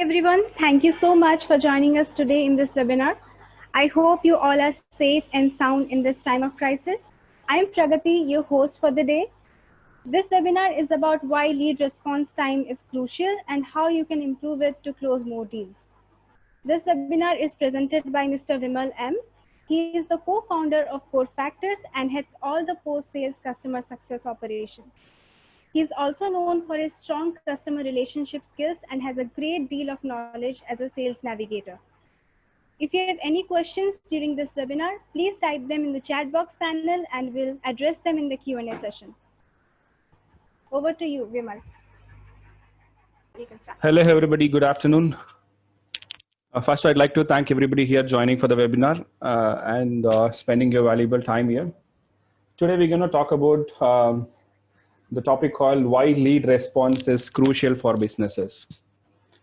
everyone, thank you so much for joining us today in this webinar. I hope you all are safe and sound in this time of crisis. I am Pragati, your host for the day. This webinar is about why lead response time is crucial and how you can improve it to close more deals. This webinar is presented by Mr. Vimal M. He is the co-founder of Core Factors and heads all the post-sales customer success operations. He is also known for his strong customer relationship skills and has a great deal of knowledge as a sales navigator. If you have any questions during this webinar, please type them in the chat box panel and we'll address them in the Q&A session. Over to you, Vimal. Hello, everybody. Good afternoon. First, I'd like to thank everybody here joining for the webinar and spending your valuable time here. Today, we're going to talk about the topic called why lead response is crucial for businesses.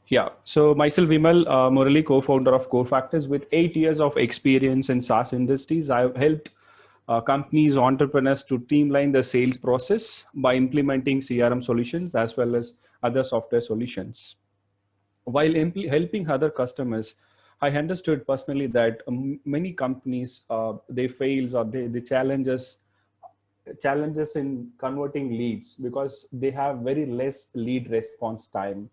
Yeah, so myself, Vimal Murali, co-founder of Core Factors. With 8 years of experience in SaaS industries, I've helped companies, entrepreneurs to streamline the sales process by implementing CRM solutions as well as other software solutions. While helping other customers, I understood personally that many companies, they fails or they challenges in converting leads because they have very less lead response time.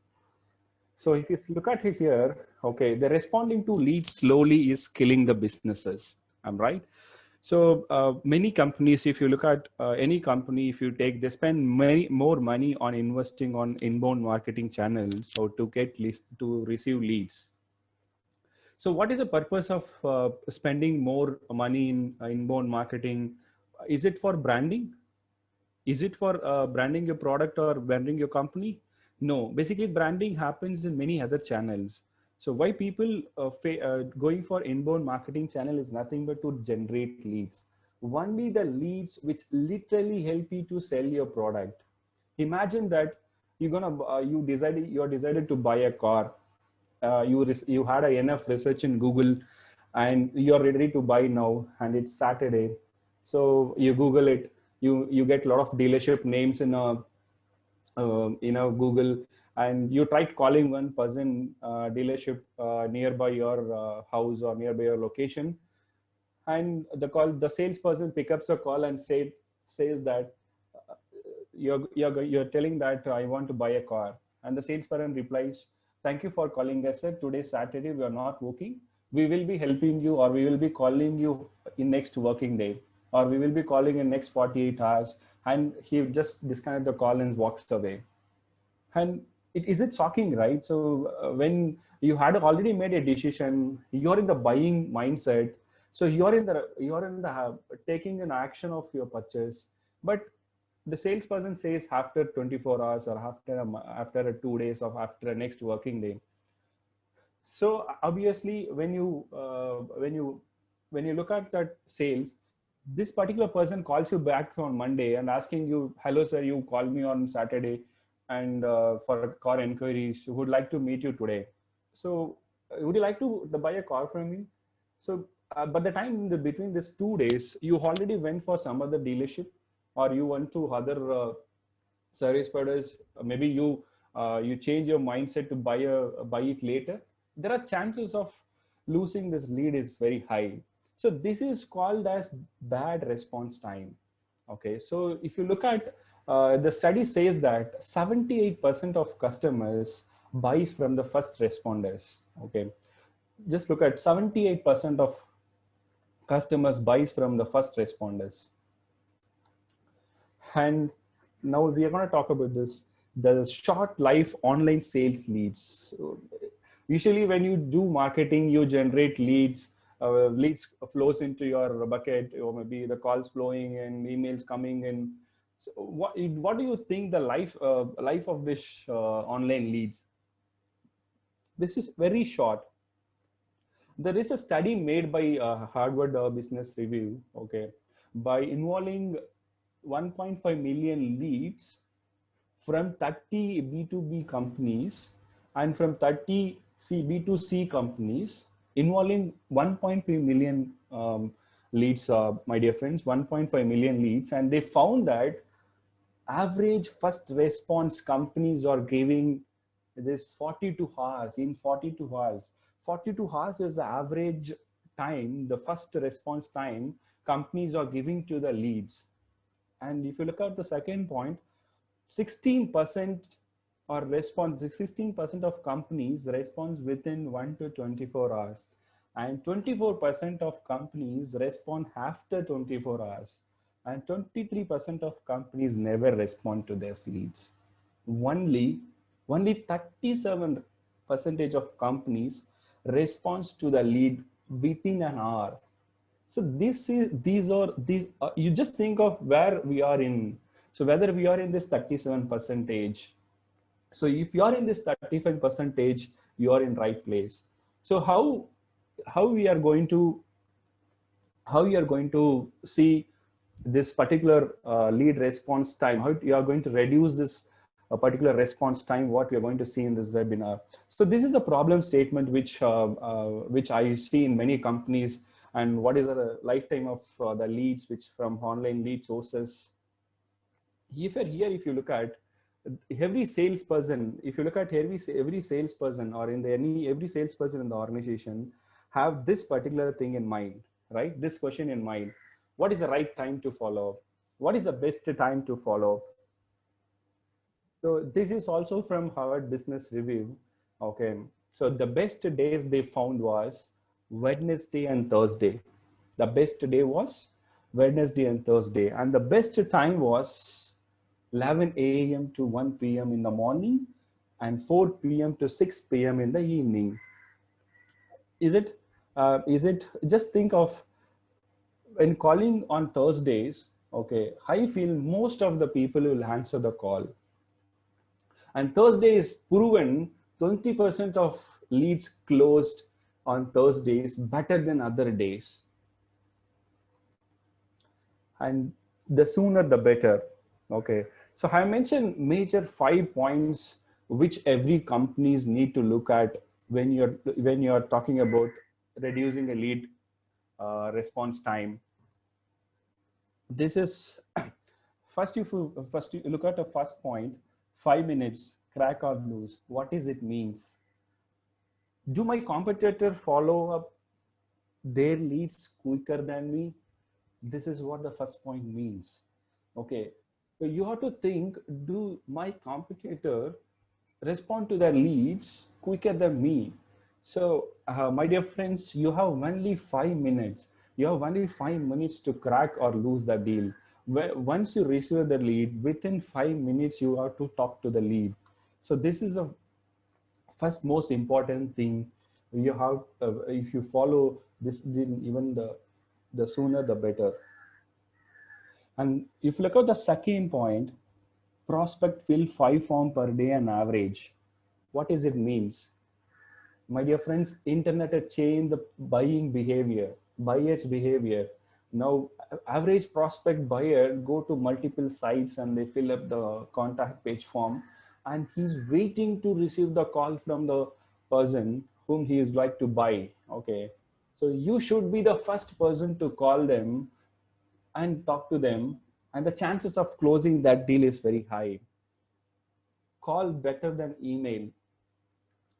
So if you look at it here, okay, the responding to leads slowly is killing the businesses. I'm right. So many companies, if you look at any company, if you take, they spend more money on investing on inbound marketing channels or to receive leads. So what is the purpose of spending more money in inbound marketing? Is it for branding? Is it for branding your product or branding your company? No, basically branding happens in many other channels. So why people going for inbound marketing channel is nothing but to generate leads. Only the leads which literally help you to sell your product. Imagine that you decided to buy a car. You had enough research in Google, and you're ready to buy now, and it's Saturday. So you Google it. You get a lot of dealership names in Google, and you tried calling one person dealership nearby your house or nearby your location, and the salesperson picks up the call and says that you're telling that I want to buy a car, and the salesperson replies, "Thank you for calling us, sir. Today Saturday we are not working. We will be helping you, or we will be calling you in next working day, or we will be calling in next 48 hours." And he just disconnects the call and walks away. And is it shocking, right? So when you had already made a decision, you're in the buying mindset. So you're in the taking an action of your purchase, but the salesperson says after 24 hours or after 2 days or after a next working day. So obviously, when you look at that sales, this particular person calls you back on Monday and asking you, "Hello, sir, you called me on Saturday, and for a car inquiries, would like to meet you today. So would you like to buy a car from me?" So but the time between these 2 days, you already went for some other dealership, or you went to other service providers. Maybe you change your mindset to buy it later. There are chances of losing this lead is very high. So this is called as bad response time. Okay, so if you look at the study says that 78% of customers buys from the first responders. Okay, just look at 78% of customers buys from the first responders. And now we are going to talk about the short life online sales leads. So usually when you do marketing, you generate leads. Leads flows into your bucket, or maybe the calls flowing and emails coming in. So what do you think the life of this online leads? This is very short. There is a study made by Harvard Business Review, okay, by involving 1.5 million leads from 30 B2B companies and from 30 B2C companies, involving 1.5 million leads, my dear friends, 1.5 million leads. And they found that average first response companies are giving this 42 hours. In 42 hours, 42 hours is the average time, the first response time companies are giving to the leads. And if you look at the second point, 16% or response, 16% of companies responds within 1 to 24 hours, and 24% of companies respond after 24 hours, and 23% of companies never respond to their leads. Only 37% of companies responds to the lead within an hour. So these you just think of where we are in. So whether we are in this 37 percentage, so if you are in this 35 percentage, you are in right place. So how we are going to see this particular lead response time, how you are going to reduce this particular response time, what we are going to see in this webinar. So this is a problem statement which I see in many companies. And what is the lifetime of the leads which from online lead sources? If you look at every salesperson, if you look at every salesperson or in every salesperson in the organization have this particular thing in mind, right? This question in mind: what is the right time to follow up? What is the best time to follow up? So this is also from Harvard Business Review. Okay, so the best days they found was Wednesday and Thursday. The best day was Wednesday and Thursday, and the best time was 11 a.m. to 1 p.m. in the morning and 4 p.m. to 6 p.m. in the evening. Is it just think of when calling on Thursdays, okay, I feel most of the people will answer the call. And Thursday is proven 20% of leads closed on Thursdays better than other days. And the sooner the better. Okay, so I mentioned major 5 points which every companies need to look at when you're talking about reducing a lead response time. This is first you look at the first point, 5 minutes, crack or lose. What is it means? Do my competitor follow up their leads quicker than me? This is what the first point means. Okay, so you have to think, do my competitor respond to their leads quicker than me? So my dear friends, you have only 5 minutes. You have only 5 minutes to crack or lose the deal. Once you receive the lead, within 5 minutes, you have to talk to the lead. So this is the first most important thing you have. If you follow this, even the sooner the better. And if you look at the second point, prospect fill 5 form per day on average. What does it means? My dear friends, internet has changed the buying behavior, buyer's behavior. Now, average prospect buyer go to multiple sites and they fill up the contact page form, and he's waiting to receive the call from the person whom he is like to buy. Okay, so you should be the first person to call them and talk to them, and the chances of closing that deal is very high. Call better than email.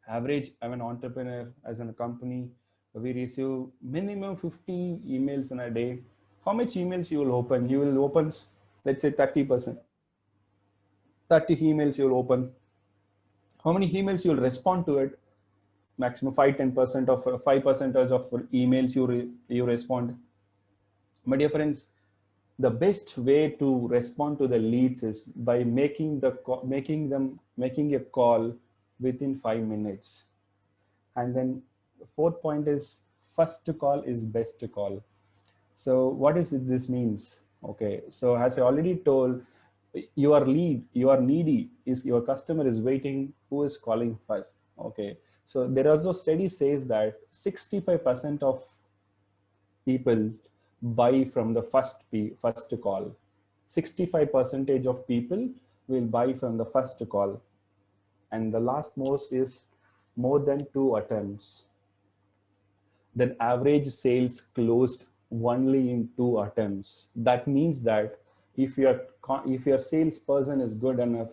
Average, I'm an entrepreneur, as in a company, we receive minimum 50 emails in a day. How much emails you will open? You will open, let's say 30%. 30 emails you will open. How many emails you will respond to it? Maximum 5-10% of 5% of emails you respond. My dear friends, the best way to respond to the leads is by making a call within 5 minutes. And then the fourth point is first call is best call. So what is it this means? Okay, so as I already told, your needy is your customer is waiting, who is calling first. Okay, so there also study says that 65% of people buy from the first call. 65% of people will buy from the first call, and the last most is more than 2 attempts. Then average sales closed only in 2 attempts. That means that if your salesperson is good enough,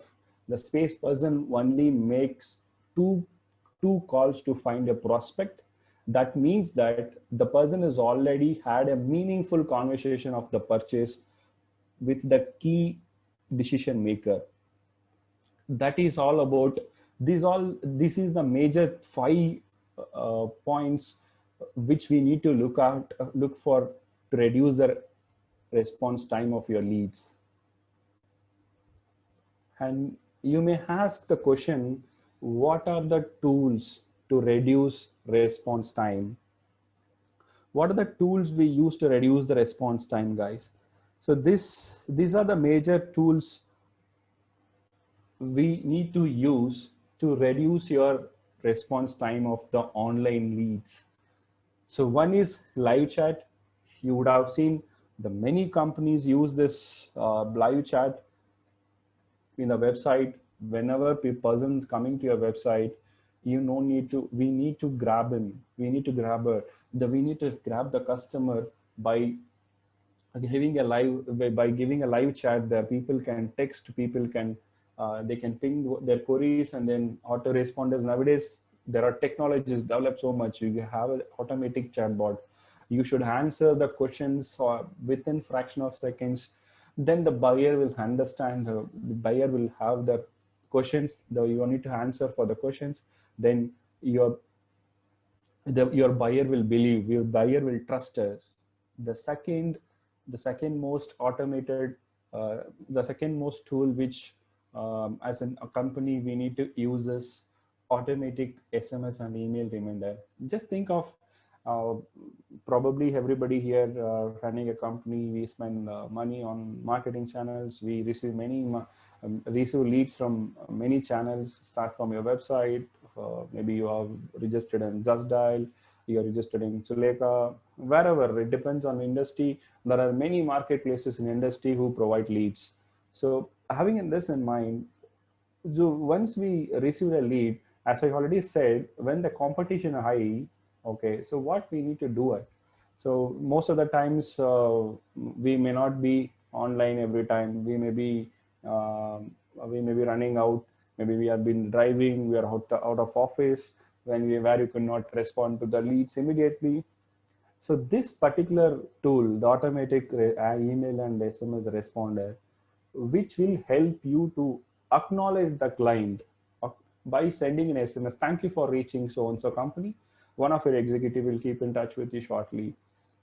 the salesperson only makes two calls to find a prospect, that means that the person has already had a meaningful conversation of the purchase with the key decision maker. That is all about this is the major 5 points which we need to look for to reduce the response time of your leads. And you may ask the question, what are the tools to reduce response time? What are the tools we use to reduce the response time, guys? So these are the major tools we need to use to reduce your response time of the online leads. So one is live chat. You would have seen the many companies use this live chat in the website. Whenever person's coming to your website, we need to grab him, we need to grab her, we need to grab the customer by giving a live chat. There people can text, people can they can ping their queries, and then auto responders. Nowadays there are technologies developed so much. You have an automatic chatbot, you should answer the questions within fraction of seconds. Then the buyer will understand, the buyer will have the questions, you need to answer for the questions. Then your buyer will believe, your buyer will trust us. The second most automated, the second most tool which as a company we need to use is automatic SMS and email reminder. Just think of uh, probably everybody here running a company, we spend money on marketing channels, we receive receive leads from many channels. Start from your website, maybe you are registered in Just Dial, you are registered in Suleka, wherever. It depends on industry. There are many marketplaces in industry who provide leads. So having this in mind, so once we receive a lead, as I already said, when the competition is high, okay, so what we need to do it. So most of the times we may not be online every time. We may be running out. Maybe we have been driving. We are out of office where you cannot respond to the leads immediately. So this particular tool, the automatic email and SMS responder, which will help you to acknowledge the client by sending an SMS. Thank you for reaching so and so company. One of your executive will keep in touch with you shortly.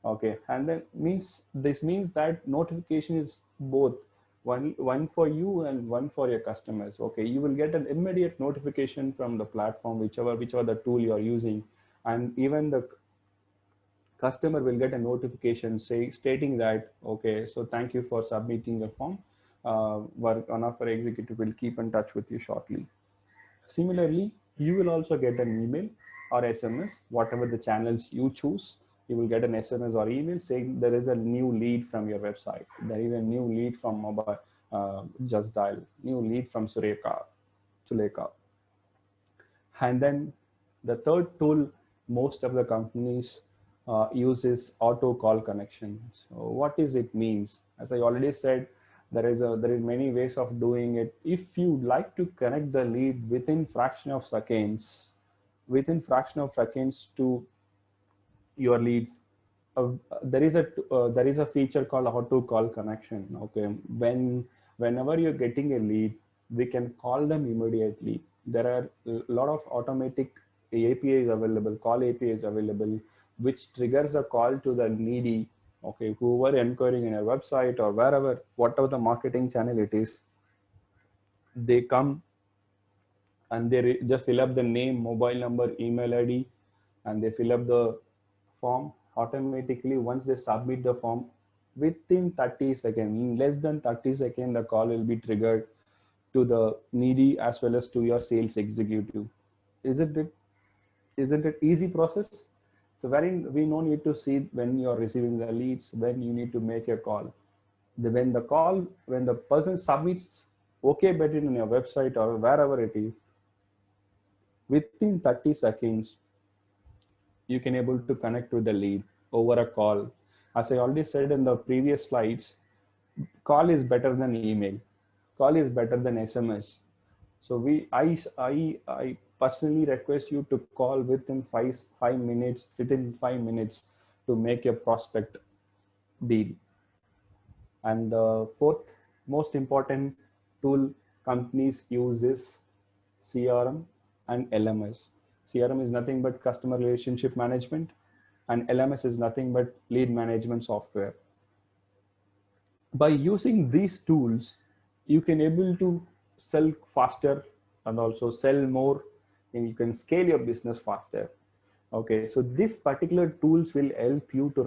Okay, and then this means that notification is both one for you and one for your customers. Okay, you will get an immediate notification from the platform, whichever the tool you are using, and even the customer will get a notification stating that, okay, so thank you for submitting the form. One of our executive will keep in touch with you shortly. Similarly, you will also get an email or SMS, whatever the channels you choose. You will get an SMS or email saying there is a new lead from your website. There is a new lead from mobile, Just Dial, new lead from Suleka. And then the third tool most of the companies use is auto call connection. So what is it means? As I already said, there is many ways of doing it. If you like to connect the lead within fraction of seconds to your leads, there is a feature called auto call connection. Okay, whenever you're getting a lead, we can call them immediately. There are a lot of automatic APIs available, call APIs available, which triggers a call to the needy. Okay, who are inquiring in a website or wherever, whatever the marketing channel it is, they come and they just fill up the name, mobile number, email ID, and they fill up the form automatically. Once they submit the form, within 30 seconds, in less than 30 seconds, the call will be triggered to the needy as well as to your sales executive. Isn't it easy process? So wherein we no need to see when you're receiving the leads, when you need to make a call. When the person submits OK button on your website or wherever it is, within 30 seconds, you can able to connect with the lead over a call. As I already said in the previous slides, call is better than email. Call is better than SMS. So I personally request you to call within 5 minutes to make your prospect deal. And the fourth most important tool companies use is CRM and LMS. CRM is nothing but customer relationship management, and LMS is nothing but lead management software. By using these tools, you can able to sell faster and also sell more, and you can scale your business faster. Okay, so this particular tools will help you to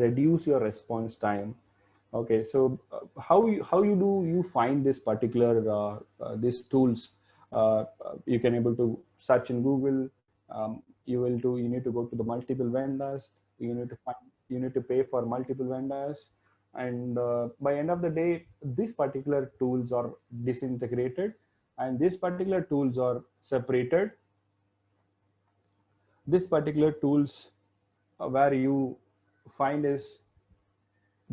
reduce your response time. Okay, so how you do you find this particular these tools? You can able to search in Google. You need to go to the multiple vendors. You need to pay for multiple vendors, and by end of the day, these particular tools are disintegrated, and these particular tools are separated. This particular tools where you find is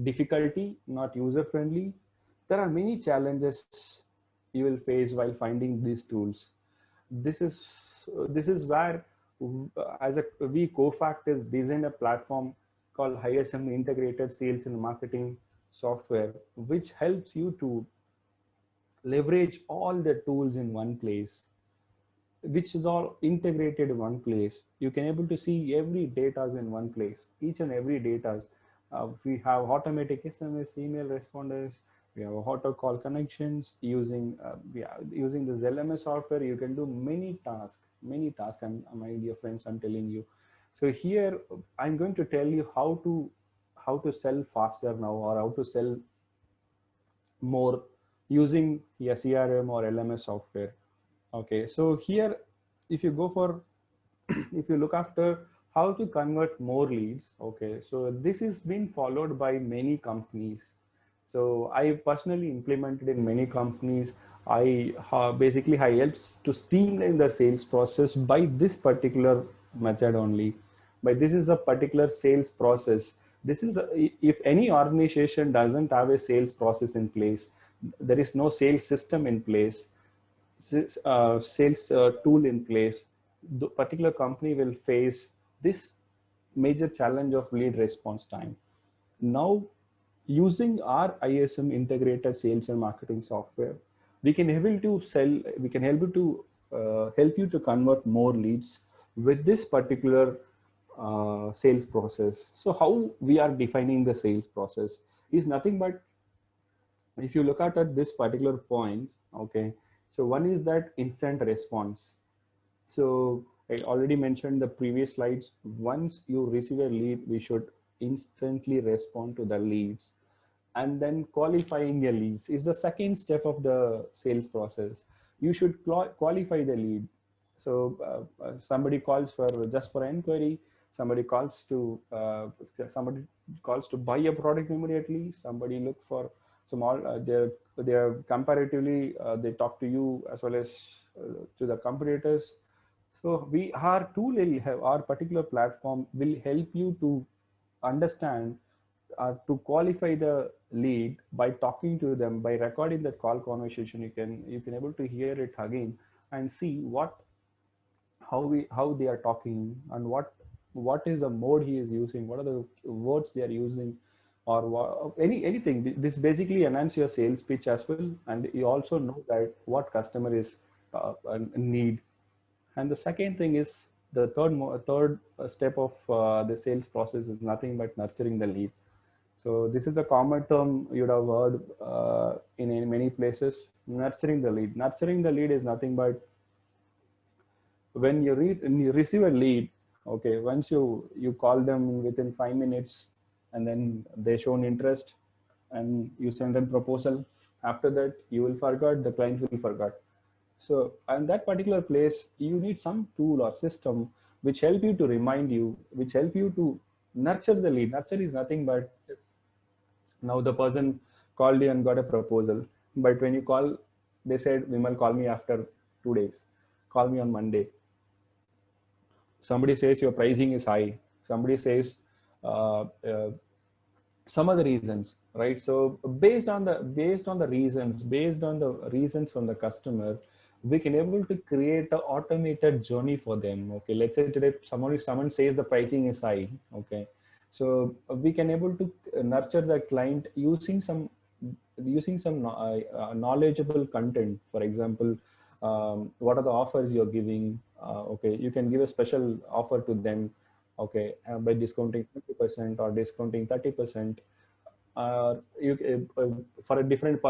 difficulty, not user friendly. There are many challenges you will face while finding these tools. This is where as a we Cofactors designed a platform called ISM Integrated Sales and Marketing Software, which helps you to leverage all the tools in one place, which is all integrated in one place. You can able to see every data in one place, each and every data. We have automatic SMS, email responders. We have auto call connections using using this LMS software. You can do many tasks. My dear friends, I'm telling you. So here I'm going to tell you how to sell faster now, or how to sell more using a CRM or LMS software. Okay, so here, if you go for, if you look after how to convert more leads, okay, so this is been followed by many companies. So I personally implemented in many companies. Basically I helps to streamline the sales process by this particular method only. But this is a particular sales process. If any organization doesn't have a sales process in place, there is no sales system in place, sales tool in place, the particular company will face this major challenge of lead response time. Now, using our ISM integrated sales and marketing software, we can able to sell, we can help you to help you to convert more leads with this particular sales process. So how we are defining the sales process is nothing but, if you look at this particular points, okay, so one is that instant response. So I already mentioned the previous slides. Once you receive a lead, we should instantly respond to the leads. And then qualifying your leads is the second step of the sales process. You should qualify the lead. So somebody calls for just for inquiry. Somebody calls to buy a product immediately. Somebody look for small. They're comparatively they talk to you as well as to the competitors. So our tool will have, our particular platform will help you to understand, to qualify the lead by talking to them, by recording that call conversation. You can able to hear it again and see how they are talking, and what is the mode he is using, what are the words they are using, or anything. This basically enhance your sales pitch as well, and you also know that what customer is need. And the second thing is, the third step of the sales process is nothing but nurturing the lead. So this is a common term you'd have heard in many places. Nurturing the lead. Nurturing the lead is nothing but, when you receive a lead, okay, once you call them within 5 minutes, and then they shown interest, and you send them proposal. After that, you will forget, the client will forget. So in that particular place, you need some tool or system which help you to remind you, which help you to nurture the lead. Nurture is nothing but, now the person called you and got a proposal, but when you call, they said, Vimal, call me after 2 days, call me on Monday. Somebody says your pricing is high. Somebody says some other reasons, right? So based on the reasons from the customer, we can able to create an automated journey for them. Okay, let's say today someone says the pricing is high. Okay, so we can able to nurture the client using some knowledgeable content. For example, what are the offers you're giving? Okay, you can give a special offer to them. Okay, by discounting 20% or discounting 30%. For a different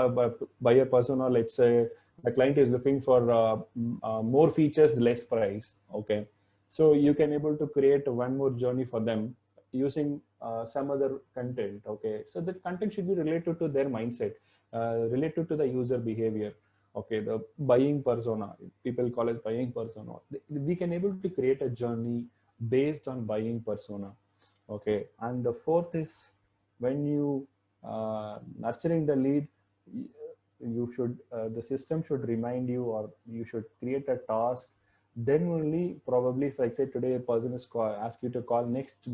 buyer persona, let's say the client is looking for more features, less price. Okay, so you can able to create one more journey for them using some other content. Okay, so the content should be related to their mindset, related to the user behavior. Okay, the buying persona, people call it buying persona. We can able to create a journey based on buying persona. Okay, and the fourth is when you nurturing the lead, you should the system should remind you, or you should create a task. Then only probably, if I say today a person is ask you to call next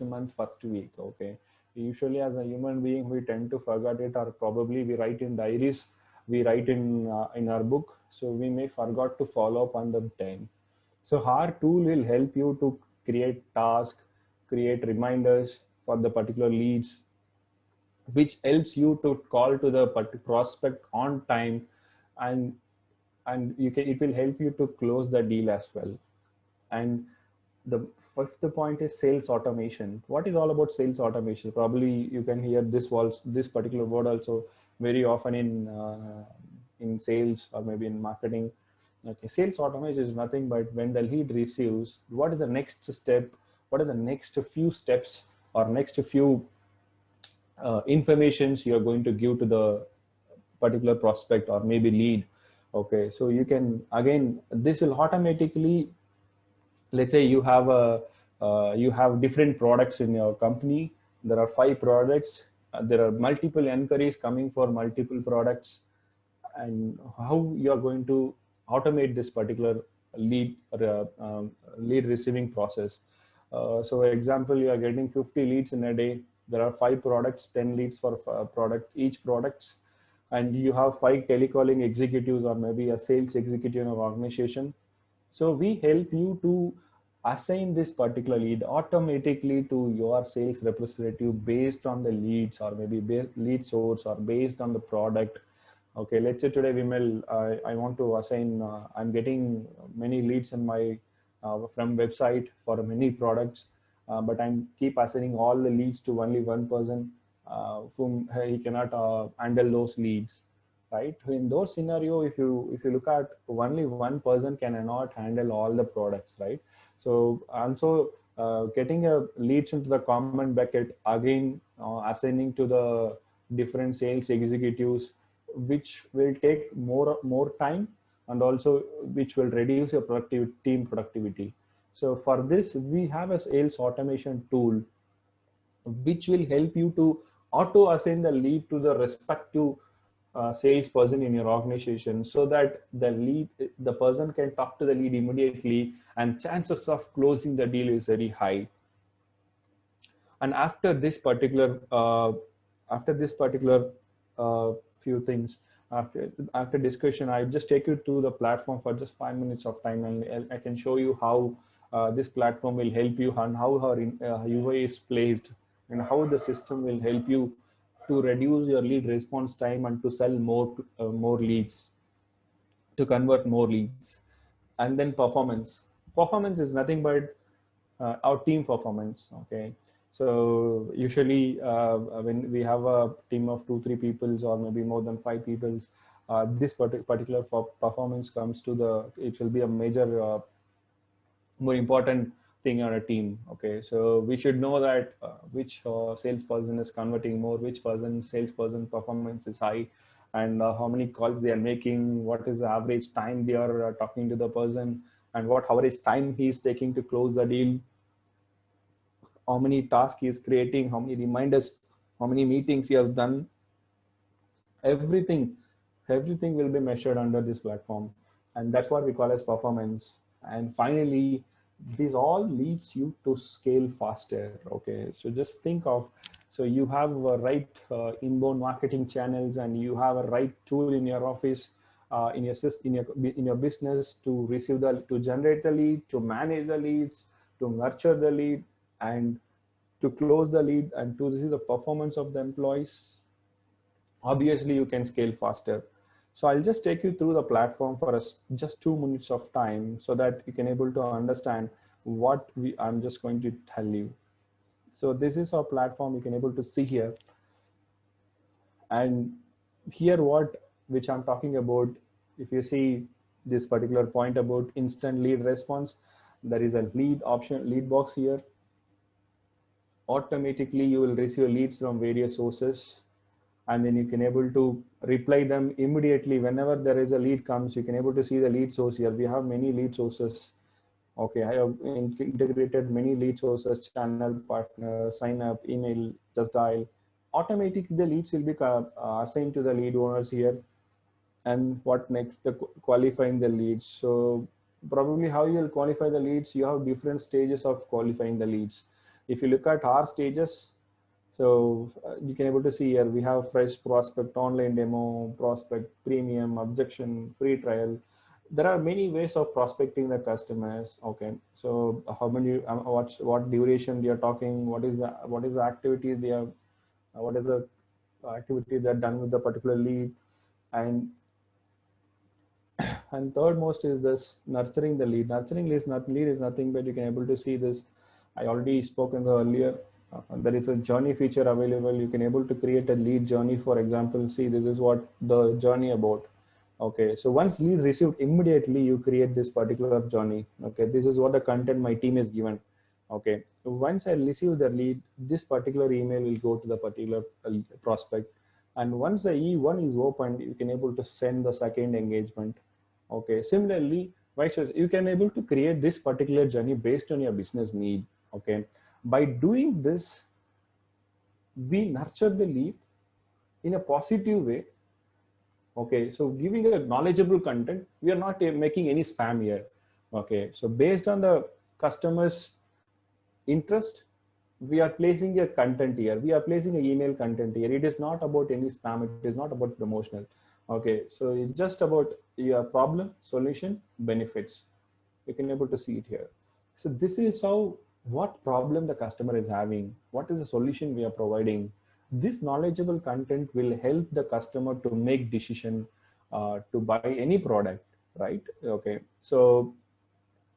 month first week. Okay, usually as a human being we tend to forget it, or probably we write in diaries, we write in our book, so we may forgot to follow up on the time. So our tool will help you to create tasks, create reminders for the particular leads, which helps you to call to the prospect on time, and it will help you to close the deal as well. And the fifth point is sales automation. What is all about sales automation? Probably you can hear this particular word also very often in sales or maybe in marketing. Okay, sales automation is nothing but when the lead receives, what is the next step, what are the next few steps or next few informations you are going to give to the particular prospect or maybe lead. Okay, so you can, again, this will automatically, let's say you have different products in your company. There are 5 products. There are multiple inquiries coming for multiple products, and how you are going to automate this particular lead lead receiving process. So example, you are getting 50 leads in a day. There are 5 products, 10 leads for product, each products, and you have 5 telecalling executives or maybe a sales executive in your organization. So we help you to assign this particular lead automatically to your sales representative based on the leads, or maybe lead source, or based on the product. Okay, let's say today Vimal, I want to assign, I'm getting many leads in my from website for many products, but I'm keep assigning all the leads to only one person, whom he cannot handle those leads, right? In those scenario, if you look at, only one person cannot handle all the products, right? So also getting a leads into the common bucket, again assigning to the different sales executives, which will take more time, and also which will reduce your team productivity. So for this, we have a sales automation tool which will help you to auto assign the lead to the respective salesperson in your organization, so that the person can talk to the lead immediately, and chances of closing the deal is very high. And after this particular few things, after discussion, I just take you to the platform for just 5 minutes of time, and I can show you how this platform will help you, and how our UI is placed, and how the system will help you to reduce your lead response time and to sell more leads, to convert more leads. And then performance is nothing but our team performance. Okay, so usually when we have a team of 2-3 peoples, or maybe more than 5 peoples, this particular performance comes to it will be a major more important thing on a team. Okay, so we should know that which salesperson is converting more, which salesperson performance is high, and how many calls they are making, what is the average time they are talking to the person, and what average time he is taking to close the deal, how many tasks he is creating, how many reminders, how many meetings he has done. Everything will be measured under this platform, and that's what we call as performance. And finally, this all leads you to scale faster. Okay, so just think of, so you have a right inbound marketing channels, and you have a right tool in your office, in your business to receive to generate the lead, to manage the leads, to nurture the lead, and to close the lead, and to see the performance of the employees. Obviously you can scale faster. So I'll just take you through the platform for us just 2 minutes of time so that you can able to understand what I'm just going to tell you. So this is our platform, you can able to see here. And here which I'm talking about, if you see this particular point about instant lead response, there is a lead option, lead box here. Automatically you will receive leads from various sources, and then you can able to reply them immediately. Whenever there is a lead comes, you can able to see the lead source here. We have many lead sources. Okay, I have integrated many lead sources, channel partner, sign up, email, just dial. Automatically the leads will be assigned to the lead owners here. And what next? The qualifying the leads. So probably how you'll qualify the leads, you have different stages of qualifying the leads. If you look at our stages, so you can able to see here, we have fresh, prospect, online demo, prospect, premium, objection, free trial. There are many ways of prospecting the customers. Okay, so how many, what duration they are talking, what is the activity they are, what is the activity they're done with the particular lead, and third most is this nurturing the lead. Nurturing lead is nothing but you can able to see this. I already spoken earlier. There is a journey feature available. You can able to create a lead journey. For example, see, this is what the journey about. Okay, so once lead received, immediately you create this particular journey. Okay, this is what the content my team is given. Okay, so once I receive the lead, this particular email will go to the particular prospect. And once the E1 is opened, you can able to send the second engagement. Okay, similarly, vice versa, you can able to create this particular journey based on your business need. Okay, by doing this, we nurture the lead in a positive way. Okay, so giving a knowledgeable content, we are not making any spam here. Okay, so based on the customer's interest, we are placing a content here. We are placing an email content here. It is not about any spam. It is not about promotional. Okay, so it's just about your problem, solution, benefits. You can able to see it here. So this is how, what problem the customer is having, what is the solution we are providing. This knowledgeable content will help the customer to make decision to buy any product, right? Okay, so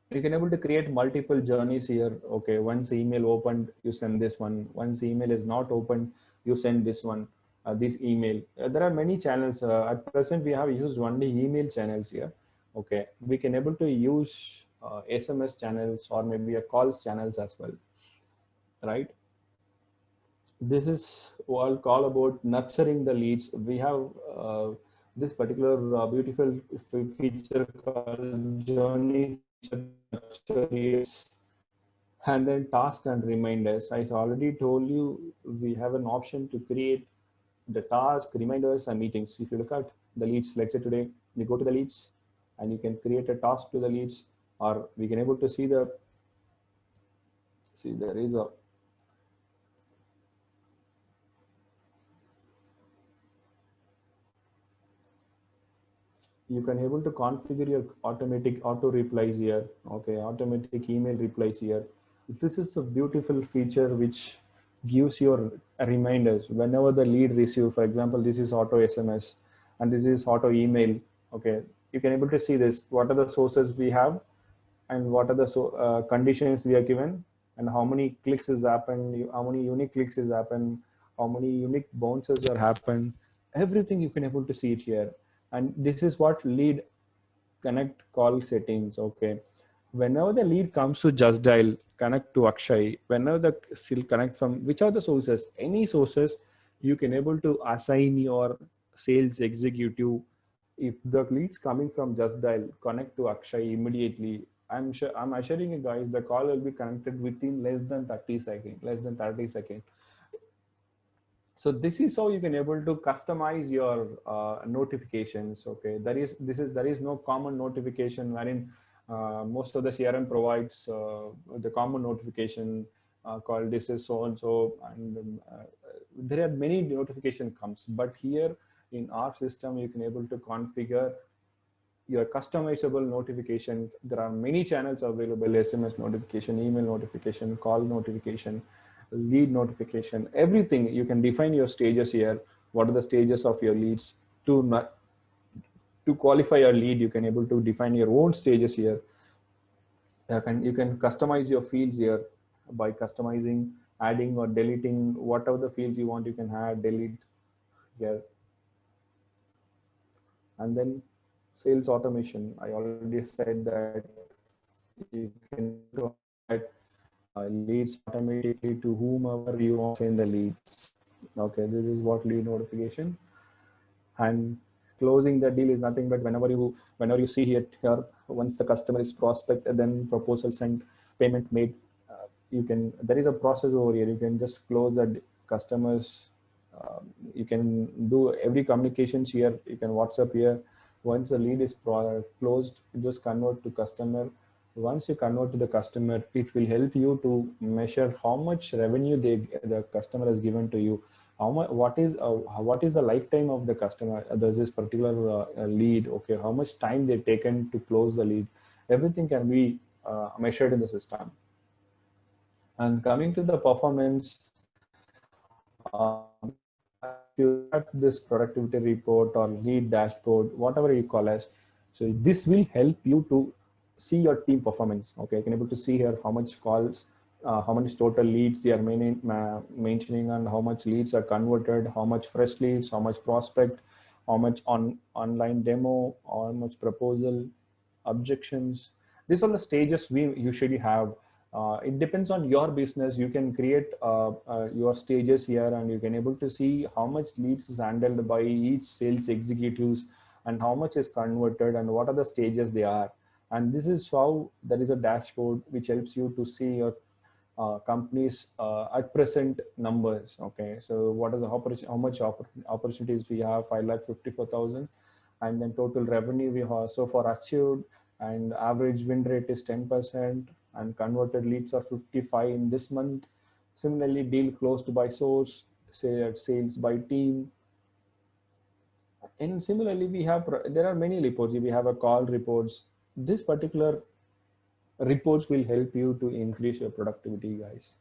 you can able to create multiple journeys here. Okay, once the email opened, you send this one. Once the email is not opened, you send this one, this email. There are many channels. At present, we have used only email channels here. Okay, we can able to use SMS channels or maybe a calls channels as well, right? This is what call about nurturing the leads. We have this particular beautiful feature called journey leads, and then tasks and reminders. I already told you we have an option to create the task, reminders, and meetings. If you look at the leads, let's say today you go to the leads and you can create a task to the leads, or we can able to see there is a you can able to configure your automatic auto replies here. Okay, automatic email replies here. This is a beautiful feature which gives your reminders whenever the lead receive. For example, this is auto SMS and this is auto email. Okay, you can able to see this, what are the sources we have and what are the conditions we are given, and how many clicks is happened, how many unique clicks is happened, how many unique bounces are happened. Everything you can able to see it here. And this is what lead connect call settings. Okay, whenever the lead comes to Just Dial, connect to Akshay. Whenever the still connect from which are the sources, any sources, you can able to assign your sales executive. If the leads coming from Just Dial, connect to Akshay immediately. I'm assuring you guys, the call will be connected within less than 30 seconds, less than 30 seconds. So this is how you can able to customize your notifications. Okay, there is no common notification wherein most of the CRM provides the common notification called this is so and so, and there are many notification comes. But here in our system, you can able to configure your customizable notifications. There are many channels available: SMS notification, email notification, call notification, lead notification, everything. You can define your stages here. What are the stages of your leads? To qualify your lead, you can able to define your own stages here. You can customize your fields here by customizing, adding or deleting whatever the fields you want. You can add, delete here. And then sales automation, I already said that you can add leads automatically to whomever you want to send the leads. Okay, this is what lead notification. And closing the deal is nothing but whenever you see it here, once the customer is prospected, then proposal sent, payment made, there is a process over here. You can just close the customers. You can do every communications here. You can WhatsApp here. Once the lead is closed, you just convert to customer. Once you convert to the customer, it will help you to measure how much revenue the customer has given to you. How much, what is the lifetime of the customer? There's this particular lead. Okay, how much time they've taken to close the lead? Everything can be measured in the system. And coming to the performance, if you have this productivity report or lead dashboard, whatever you call as, so this will help you to see your team performance. Okay, you can able to see here how much calls, how many total leads they are maintaining, and how much leads are converted, how much fresh leads, how much prospect, how much online demo, how much proposal, objections. These are the stages we usually have. It depends on your business. You can create your stages here, and you can able to see how much leads is handled by each sales executives, and how much is converted, and what are the stages they are. And this is how there is a dashboard which helps you to see your companies at present numbers. Okay, so what is the how much opportunities we have? 5,54,000, and then total revenue we have so far achieved, and average win rate is 10%, and converted leads are 55 in this month. Similarly, deal closed by source, sales by team. And similarly, there are many reports. We have a call reports. This particular reports will help you to increase your productivity, guys.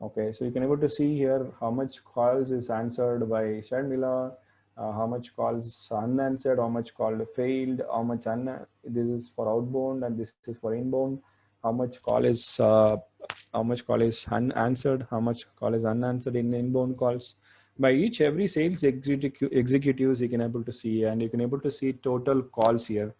Okay, so you can able to see here how much calls is answered by Sharmila, how much calls unanswered, how much call failed, how much this is for outbound and this is for inbound. How much call is unanswered, how much call is unanswered in inbound calls. By every sales executives you can able to see, and you can able to see total calls here.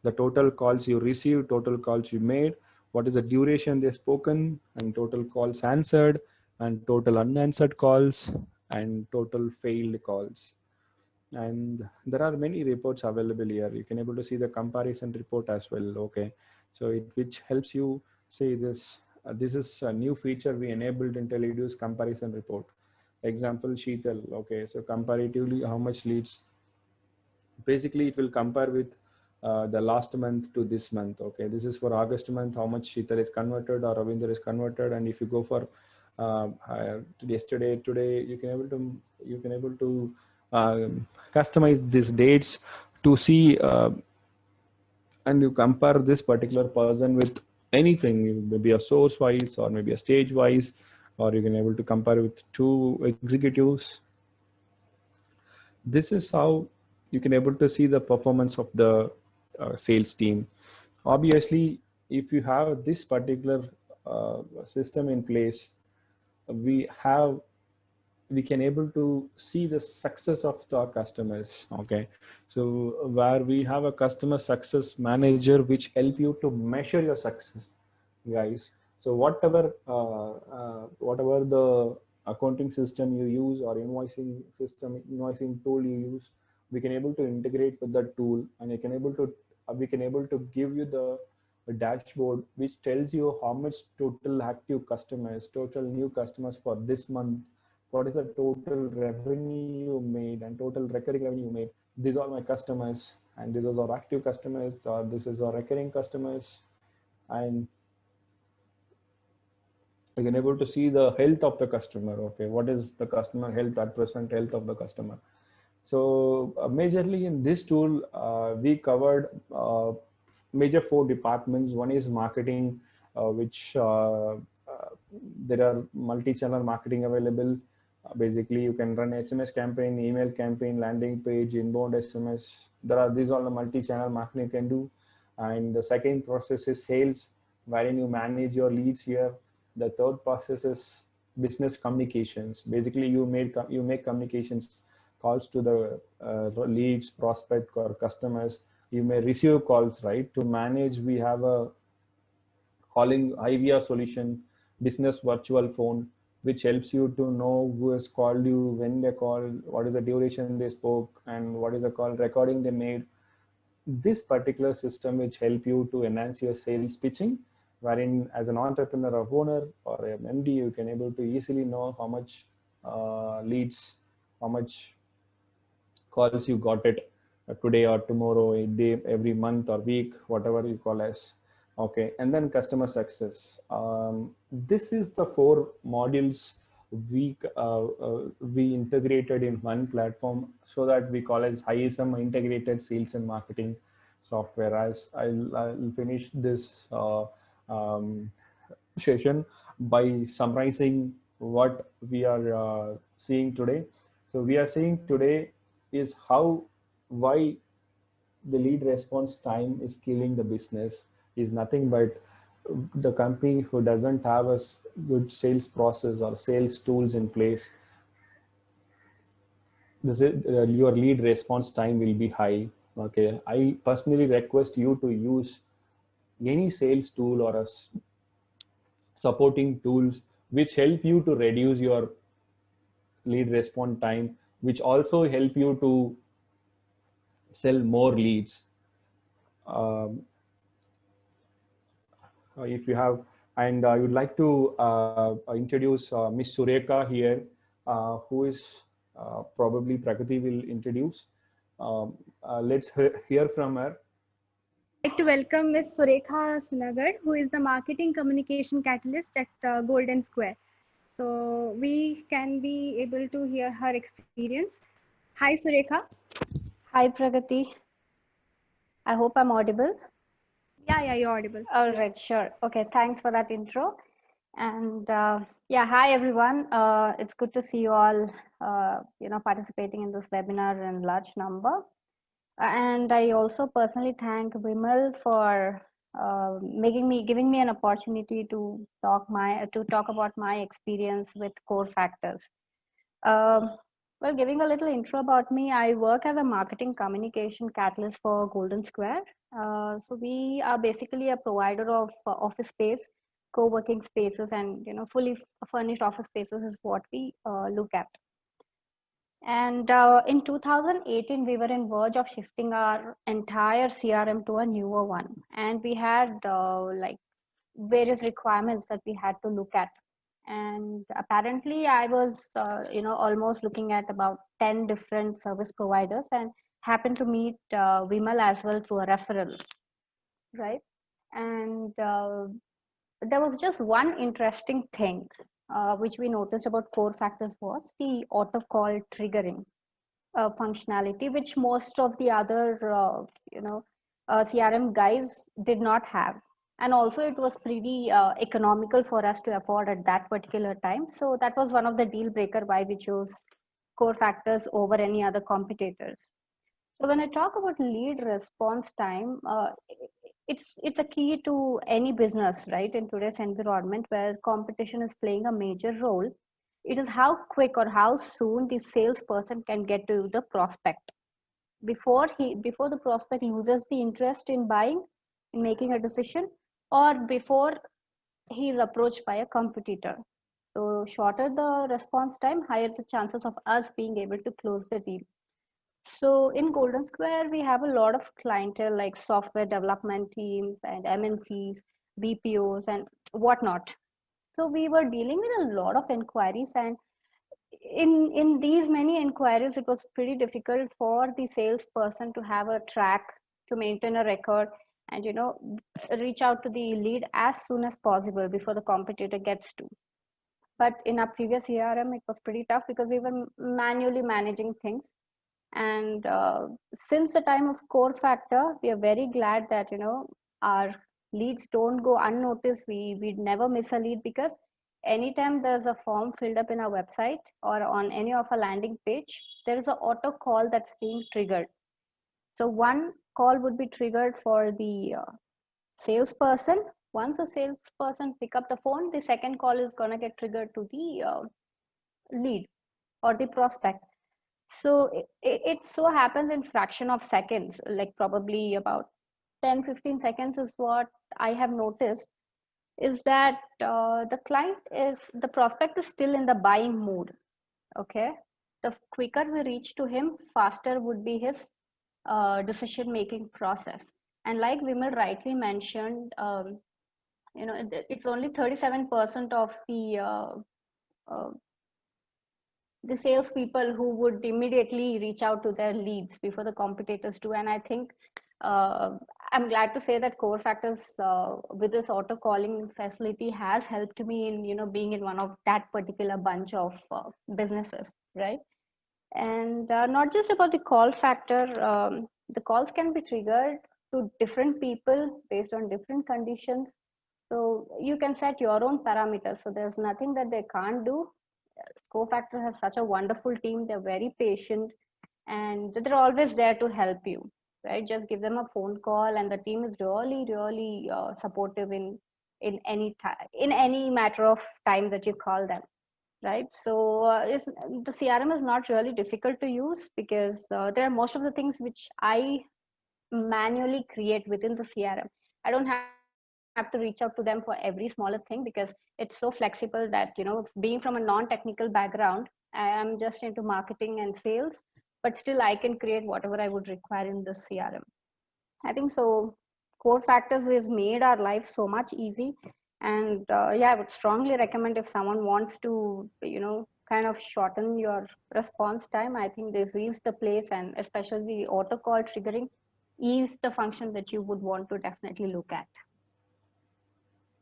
The total calls you received, total calls you made, what is the duration they've spoken, and total calls answered, and total unanswered calls, and total failed calls. And there are many reports available here. You can able to see the comparison report as well. Okay, so which helps you see this. This is a new feature we enabled in Teledu's comparison report. Example, Sheetal. Okay, so comparatively, how much leads? Basically, it will compare with the last month to this month. Okay, this is for August month, how much Sheetal is converted or Ravinder is converted. And if you go for yesterday, today, you can able to customize these dates to see, and you compare this particular person with anything, maybe a source wise or maybe a stage wise, or you can able to compare with two executives. This is how you can able to see the performance of the sales team. Obviously, if you have this particular system in place, we can able to see the success of our customers. Okay, so where we have a customer success manager which help you to measure your success, guys. So whatever the accounting system you use or invoicing tool you use, we can able to integrate with that tool, and we can able to give you the dashboard which tells you how much total active customers, total new customers for this month, what is the total revenue you made and total recurring revenue you made. These are my customers, and these are our active customers, or this is our recurring customers. And you can able to see the health of the customer. Okay, what is the customer health at present, health of the customer. So majorly in this tool, we covered major 4 departments. One is marketing, which there are multi-channel marketing available. Basically, you can run SMS campaign, email campaign, landing page, inbound SMS. These all the multi-channel marketing you can do. And the second process is sales, wherein you manage your leads here. The third process is business communications. Basically, you make communications calls to the leads, prospect, or customers. You may receive calls, right? To manage, we have a calling IVR solution, business virtual phone, which helps you to know who has called you, when they called, what is the duration they spoke, and what is the call recording they made. This particular system which help you to enhance your sales pitching, wherein as an entrepreneur or owner or an MD, you can able to easily know how much leads, how much calls you got it today or tomorrow, a day, every month or week, whatever you call as. Okay, and then customer success. This is the 4 modules we integrated in one platform, so that we call as ISM, integrated sales and marketing software. As I'll finish this session by summarizing what we are seeing today. So we are seeing today is why the lead response time is killing the business is nothing but the company who doesn't have a good sales process or sales tools in place. Your lead response time will be high. Okay, I personally request you to use any sales tool or a supporting tools which help you to reduce your lead response time, which also help you to sell more leads. If you have, and I would like to introduce Miss Surekha here, who is probably Prakriti will introduce. Let's hear from her. I'd like to welcome Ms. Surekha Sunagar, who is the Marketing Communication Catalyst at Golden Square. So we can be able to hear her experience. Hi, Surekha. Hi, Pragati. I hope I'm audible. Yeah, you're audible. All right, sure. Okay, thanks for that intro. And yeah, hi everyone. It's good to see you all, participating in this webinar in large number. And I also personally thank Vimal for giving me an opportunity to talk about my experience with core factors. Well, giving a little intro about me, I work as a marketing communication catalyst for Golden Square. So we are basically a provider of office space, co-working spaces, and fully furnished office spaces is what we look at. And in 2018, we were in verge of shifting our entire CRM to a newer one, and we had like various requirements that we had to look at. And apparently I was almost looking at about 10 different service providers, and happened to meet Vimal as well through a referral, right? And there was just one interesting thing which we noticed about core factors was the auto call triggering functionality, which most of the other CRM guys did not have. And also it was pretty economical for us to afford at that particular time. So that was one of the deal breaker why we chose core factors over any other competitors. So when I talk about lead response time, it's a key to any business, right? In today's environment where competition is playing a major role, it is how quick or how soon the salesperson can get to the prospect before the prospect loses the interest in buying, in making a decision, or before he is approached by a competitor. So shorter the response time, higher the chances of us being able to close the deal. So in Golden Square, we have a lot of clientele like software development teams and MNCs, BPOs, and whatnot. So we were dealing with a lot of inquiries, and in these many inquiries, it was pretty difficult for the salesperson to have a track, to maintain a record, and reach out to the lead as soon as possible before the competitor gets to. But in our previous ERM, it was pretty tough because we were manually managing things, And since the time of Core Factor, we are very glad that, you know, our leads don't go unnoticed. We never miss a lead, because anytime there's a form filled up in our website or on any of our landing page, there is an auto call that's being triggered. So one call would be triggered for the salesperson. Once the salesperson pick up the phone, the second call is going to get triggered to the lead or the prospect. So it so happens in fraction of seconds, like probably about 10-15 seconds is what I have noticed, is that the prospect is still in the buying mood. Okay, the quicker we reach to him, faster would be his decision making process. And like Vimal rightly mentioned, you know, it's only 37% of the salespeople who would immediately reach out to their leads before the competitors do. And I think I'm glad to say that Core Factors with this auto calling facility has helped me in, you know, being in one of that particular bunch of businesses, right? And not just about the call factor, the calls can be triggered to different people based on different conditions. So you can set your own parameters. So there's nothing that they can't do. Core Factor has such a wonderful team. They're very patient and they're always there to help you, right? Just give them a phone call, and the team is really supportive in any time, in any matter of time that you call them, right? So the CRM is not really difficult to use, because there are most of the things which I manually create within the CRM. I don't have to reach out to them for every smaller thing, because it's so flexible that, you know, being from a non-technical background, I am just into marketing and sales, but still I can create whatever I would require in the CRM. I think so Core Factors has made our life so much easy. And yeah, I would strongly recommend, if someone wants to, you know, kind of shorten your response time, I think this is the place. And especially the auto call triggering is the function that you would want to definitely look at.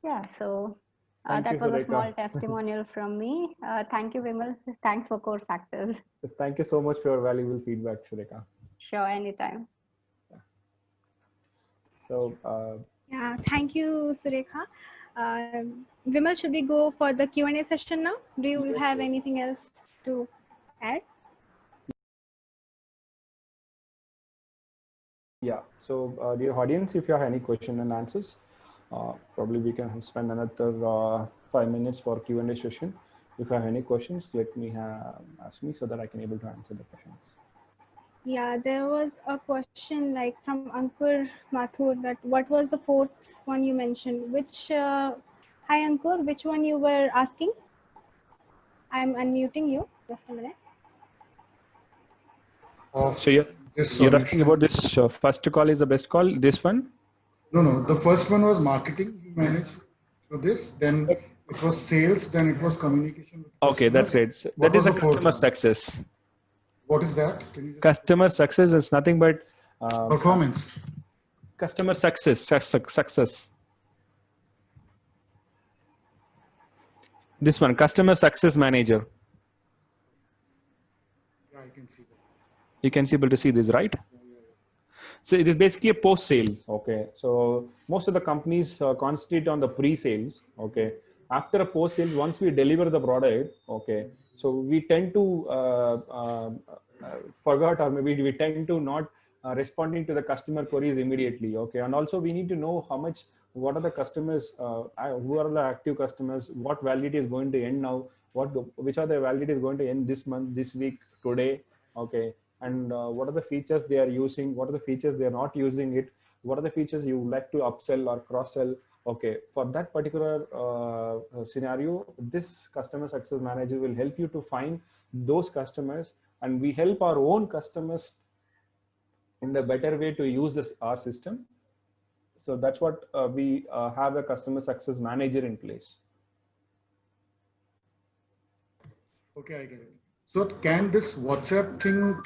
Yeah, so that was a small testimonial from me. Thank you, Vimal. Thanks for Core Factors. Thank you so much for your valuable feedback, Surekha. Sure, anytime. Yeah. So, yeah, thank you, Surekha. Vimal, should we go for the Q&A session now? Do you have anything else to add? Yeah, so dear audience, if you have any question and answers, probably we can spend another 5 minutes for Q&A session. If you have any questions, let me ask me so that I can able to answer the questions. Yeah, there was a question like from Ankur Mathur, that what was the fourth one you mentioned? Which, hi Ankur, which one you were asking? I'm unmuting you, just a minute. So you're asking about this first call is the best call, this one? No, the first one was marketing, you managed for this, then it was sales, then it was communication. Okay, that's great. That is a customer success. What is that? Can you customer success is nothing but performance. Customer success. This one, customer success manager. Yeah, I can see that. You can be able to see this, right? So it is basically a post-sales. Okay, so most of the companies concentrate on the pre-sales. Okay, after a post-sales, once we deliver the product, okay, so we tend to forget, or maybe we tend to not responding to the customer queries immediately. Okay, and also we need to know what are the customers, who are the active customers, what validity is going to end now, which are the validity is going to end this month, this week, today. Okay, and what are the features they are using, what are the features they are not using it, what are the features you would like to upsell or cross sell. Okay, for that particular scenario, this customer success manager will help you to find those customers, and we help our own customers in the better way to use our system. So that's what we have a customer success manager in place. Okay, I get it. So can this WhatsApp thing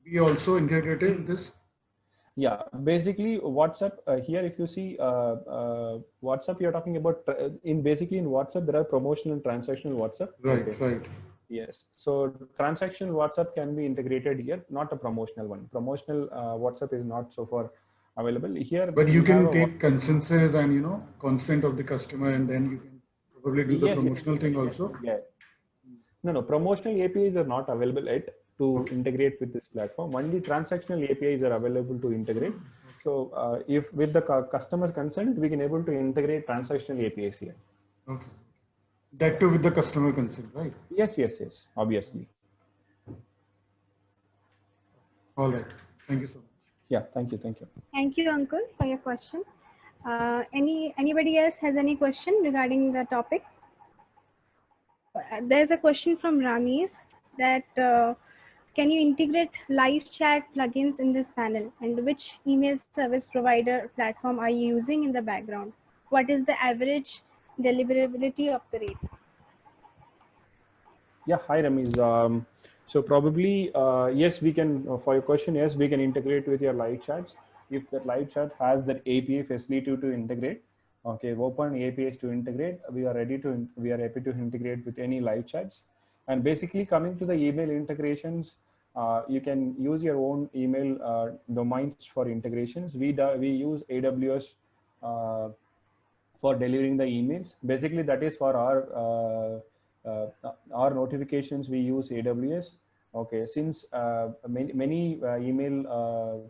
be also integrated in this? Yeah, basically WhatsApp here, if you see WhatsApp, you're talking about basically in WhatsApp, there are promotional and transactional WhatsApp. Right, okay. right. Yes. So transactional WhatsApp can be integrated here, not a promotional one. Promotional WhatsApp is not so far available here. But you we have can a take consensus and, you know, consent of the customer, and then you can probably do the yes, promotional thing also. yeah. No, promotional APIs are not available yet to integrate with this platform. Only transactional APIs are available to integrate. So if with the customer's consent, we can able to integrate transactional APIs here. Okay. That too with the customer consent, right? Yes, obviously. All right. Thank you so much. Yeah, thank you. Thank you, Ankur, for your question. Anybody else has any question regarding the topic? There's a question from Ramiz that can you integrate live chat plugins in this panel, and which email service provider platform are you using in the background? What is the average deliverability of the rate? Yeah, hi Ramiz. So probably, yes, we can, for your question, yes, we can integrate with your live chats. If that live chat has that API facility to integrate, okay, open APIs to integrate, we are happy to integrate with any live chats. And basically coming to the email integrations, you can use your own email domains for integrations. We use AWS for delivering the emails. Basically, that is for our notifications. We use AWS. Okay, since many email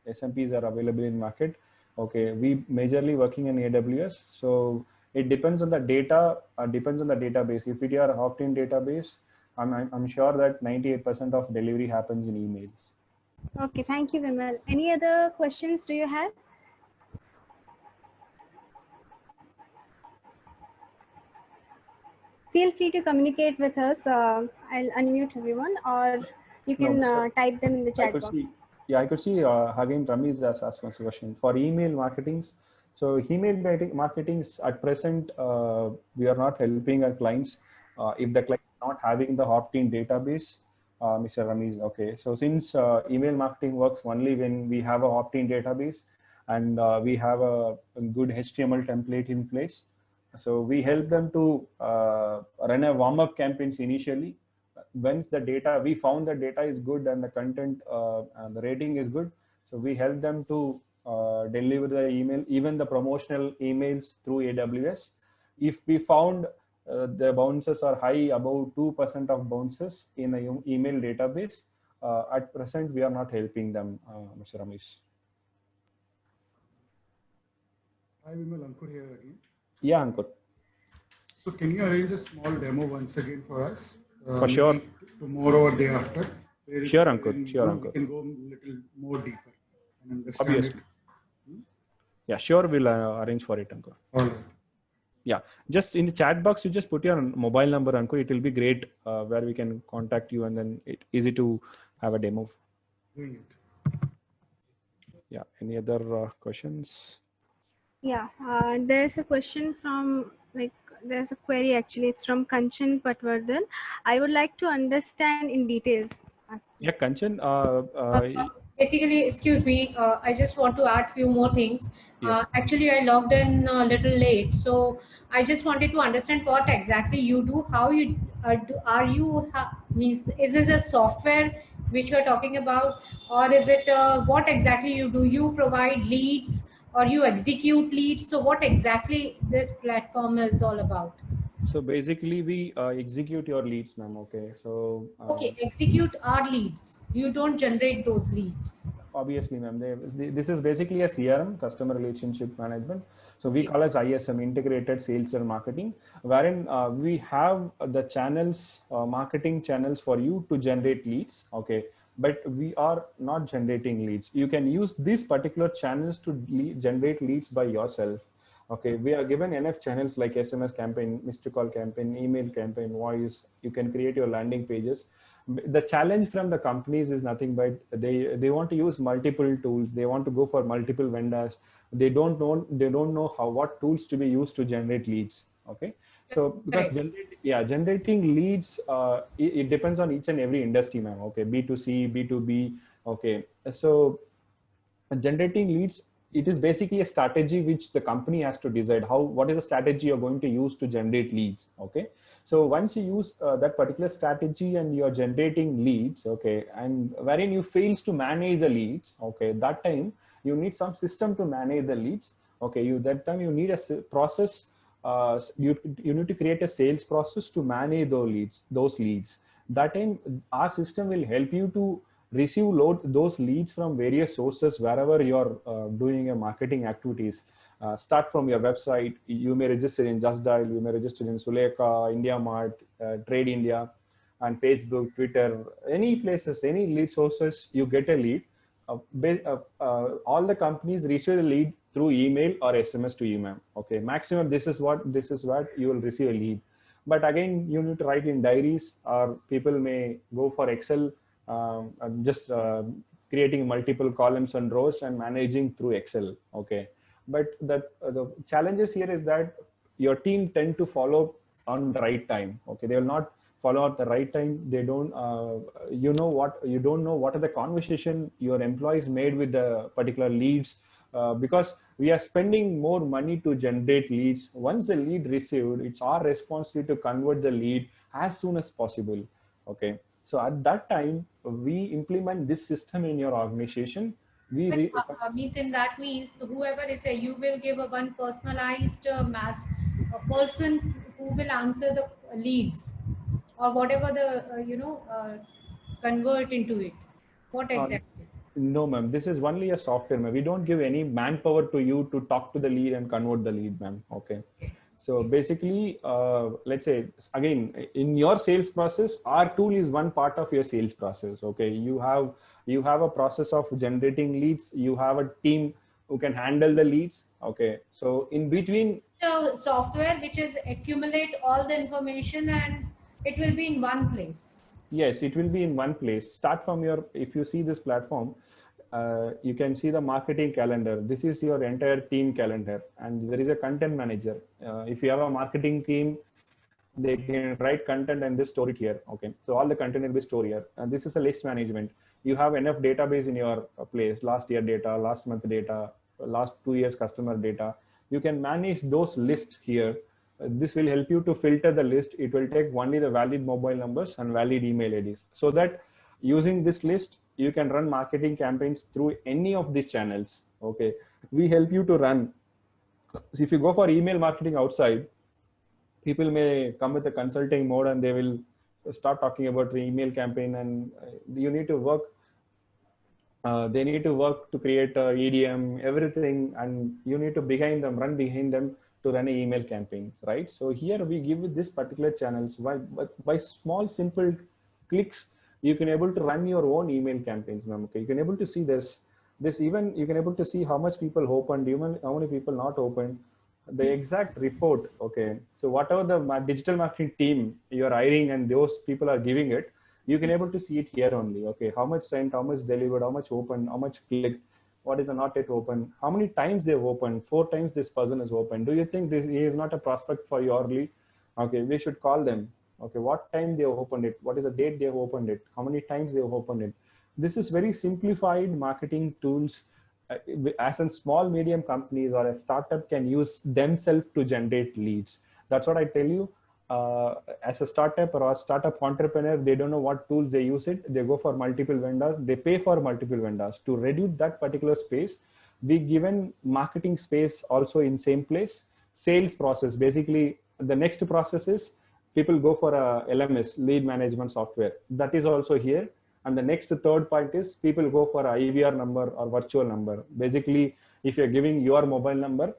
SMPs are available in market. Okay, we majorly working in AWS. So it depends on the data. Depends on the database. If it are opt-in database, I'm sure that 98% of delivery happens in emails. Okay, thank you, Vimal. Any other questions do you have? Feel free to communicate with us. I'll unmute everyone, or you can type them in the chat box. I could see again Ramiz has asked one question for email marketings. So email marketings at present, we are not helping our clients if the client is not having the opt-in database, Mr. Ramiz. Okay, so since email marketing works only when we have a opt-in database and we have a good HTML template in place. So we help them to run a warm-up campaigns initially. Once the data, we found the data is good and the content and the rating is good. So we help them to deliver the email, even the promotional emails through AWS. If we found the bounces are high, above 2% of bounces in the email database, at present, we are not helping them, Mr. Ramesh. Hi, Vimal, Ankur here again. Yeah, Ankur. So can you arrange a small demo once again for us? For sure. Tomorrow or day after. Sure, Ankur. Sure, Ankur. We can go a little more deeper and understand Obviously. it. Yeah, sure. We'll arrange for it, Ankur. All right. Yeah, just in the chat box, you just put your mobile number, Ankur. It will be great where we can contact you, and then it's easy to have a demo. Doing it. Yeah. Any other questions? Yeah, there's a question from there's a query actually. It's from Kanchan Patwardhan. I would like to understand in details. Yeah, Kanchan. Basically, excuse me, I just want to add few more things. Yes. Actually, I logged in a little late, so I just wanted to understand what exactly you do. How you means is this a software which you are talking about, or is it what exactly you do? You provide leads or you execute leads? So what exactly this platform is all about? So basically, we execute your leads, ma'am. Okay. So. Okay, execute our leads. You don't generate those leads. Obviously, ma'am. This is basically a CRM, customer relationship management. So we call as ISM, integrated sales and marketing, wherein we have the channels, marketing channels for you to generate leads. Okay. But we are not generating leads. You can use these particular channels to generate leads by yourself. Okay, we are given enough channels like SMS campaign, missed call campaign, email campaign, voice. You can create your landing pages. The challenge from the companies is nothing but they want to use multiple tools. They want to go for multiple vendors. They don't know what tools to be used to generate leads. Okay, so because generating leads, it depends on each and every industry, ma'am. Okay, B2C, B2B. Okay, so generating leads it is basically a strategy which the company has to decide what is the strategy you're going to use to generate leads. Okay, so once you use that particular strategy and you're generating leads, okay, and wherein you fails to manage the leads, okay, that time you need some system to manage the leads. Okay, that time you need a process. You need to create a sales process to manage those leads. That time our system will help you to receive those leads from various sources wherever you're doing your marketing activities. Start from your website. You may register in Just Dial, you may register in Sulekha, India Mart, Trade India, and Facebook, Twitter, any places, any lead sources, you get a lead. All the companies receive a lead through email or SMS to email. Okay, maximum this is what you will receive a lead. But again, you need to write in diaries, or people may go for Excel, just creating multiple columns and rows and managing through Excel. Okay, but the challenges here is that your team tend to follow on the right time. Okay, they will not follow at the right time. They don't you don't know what are the conversation your employees made with the particular leads, because we are spending more money to generate leads. Once the lead received, it's our responsibility to convert the lead as soon as possible. Okay, so at that time we implement this system in your organization. Means whoever is a, you will give a one personalized a person who will answer the leads or whatever the convert into it. What exactly? No, ma'am. This is only a software, ma'am. We don't give any manpower to you to talk to the lead and convert the lead, ma'am. Okay. So basically, let's say again, in your sales process, our tool is one part of your sales process. Okay, you have a process of generating leads. You have a team who can handle the leads. Okay, so in between, So software which is accumulate all the information and it will be in one place. yes, it will be in one place. Start from if you see this platform, you can see the marketing calendar. This is your entire team calendar, and there is a content manager. If you have a marketing team, they can write content and this store it here. Okay, so all the content will be stored here. And this is a list management. You have enough database in your place, last year data, last month data, last 2 years customer data. You can manage those lists here. This will help you to filter the list. It will take only the valid mobile numbers and valid email IDs, so that using this list, you can run marketing campaigns through any of these channels. Okay, we help you to run. So if you go for email marketing outside, people may come with a consulting mode and they will start talking about the email campaign, and you need to work. They need to work to create EDM, everything, and you need to run behind them to run email campaigns, right? So here we give this particular channels by small simple clicks, you can able to run your own email campaigns, ma'am. Okay, you can able to see this even you can able to see how much people opened, even how many people not opened, the exact report. Okay, so whatever the digital marketing team you're hiring and those people are giving it, you can able to see it here only. Okay, how much sent, how much delivered, how much opened, how much clicked, what is the not yet open, how many times they've opened. 4 times this person is open. Do you think he is not a prospect for your lead? Okay, we should call them. Okay, what time they have opened it, what is the date they have opened it, how many times they have opened it. This is very simplified marketing tools, as in small medium companies or a startup can use themselves to generate leads. That's what I tell you. As a startup or a startup entrepreneur, they don't know what tools they use it. They go for multiple vendors. They pay for multiple vendors to reduce that particular space. We given marketing space also in same place. Sales process, basically the next process is people go for a LMS, lead management software. That is also here. And the next third point is people go for a IVR number or virtual number. Basically, if you're giving your mobile number,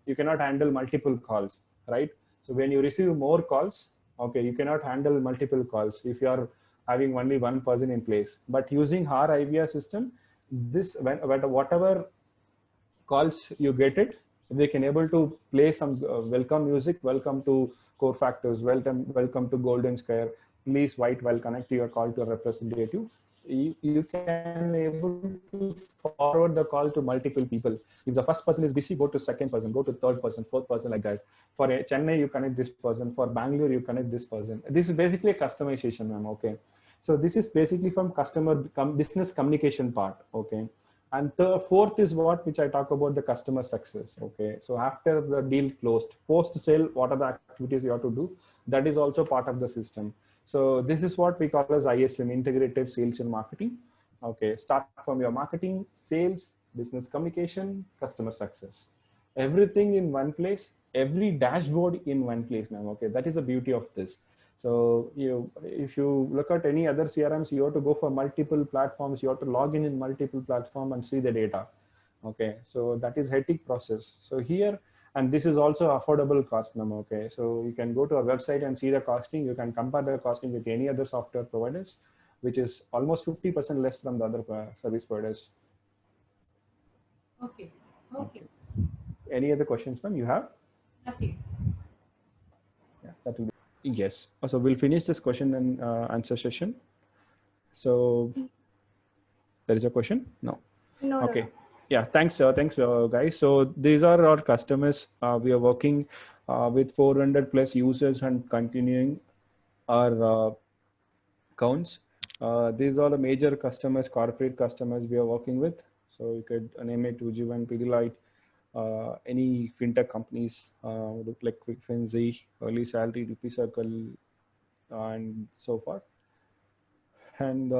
you cannot handle multiple calls, right? So when you receive more calls, okay, you cannot handle multiple calls if you are having only one person in place. But using our IVR system, whatever calls you get it, they can able to play some welcome music, welcome to Core Factors, welcome to Golden Square, please white while connect your call to a representative. You can able to forward the call to multiple people. If the first person is busy, go to second person, go to third person, fourth person, like that. For Chennai, you connect this person. For Bangalore, you connect this person. This is basically a customization, ma'am. Okay, so this is basically from customer business communication part. Okay, And the fourth is which I talk about, the customer success. Okay, so after the deal closed, post sale, what are the activities you have to do? That is also part of the system. So this is what we call as ISM, integrated sales and marketing. Okay, start from your marketing, sales, business communication, customer success, everything in one place, every dashboard in one place, ma'am. Okay, that is the beauty of this. So if you look at any other CRMs, you have to go for multiple platforms. You have to log in multiple platforms and see the data. Okay, so that is hectic process. So here, and this is also affordable cost, ma'am. Okay, so you can go to our website and see the costing. You can compare the costing with any other software providers, which is almost 50% less from the other service providers. Okay. Okay. Any other questions, ma'am, you have? Nothing. Yeah, that will be. Yes. So we'll finish this question and answer session. So there is a question? No. No, Okay. no. Yeah. Thanks, guys. So these are our customers. We are working with 400 plus users and continuing our counts. These are the major customers, corporate customers we are working with. So you could name it Ujjivan, Pidilite, any fintech companies, like QuickFinzy, Early Salary, Rupee Circle, and so forth. And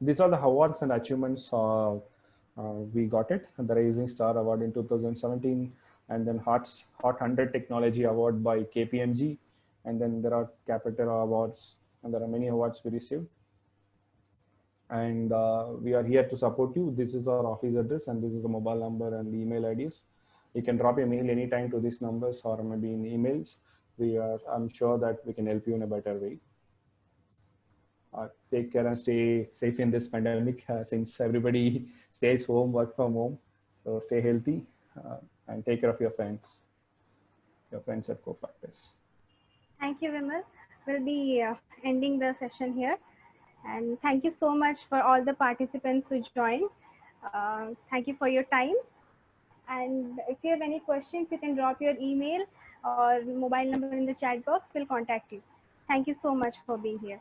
these are the awards and achievements. We got it, the Rising Star Award in 2017, and then Hot 100 Technology Award by KPMG, and then there are Capita Awards, and there are many awards we received. And we are here to support you. This is our office address, and this is a mobile number and email IDs. You can drop a mail anytime to these numbers or maybe in emails. I'm sure that we can help you in a better way. Take care and stay safe in this pandemic, since everybody stays home, work from home. So stay healthy and take care of your friends at CoFactors. Thank you, Vimal. We'll be ending the session here. And thank you so much for all the participants who joined. Thank you for your time. And if you have any questions, you can drop your email or mobile number in the chat box. We'll contact you. Thank you so much for being here.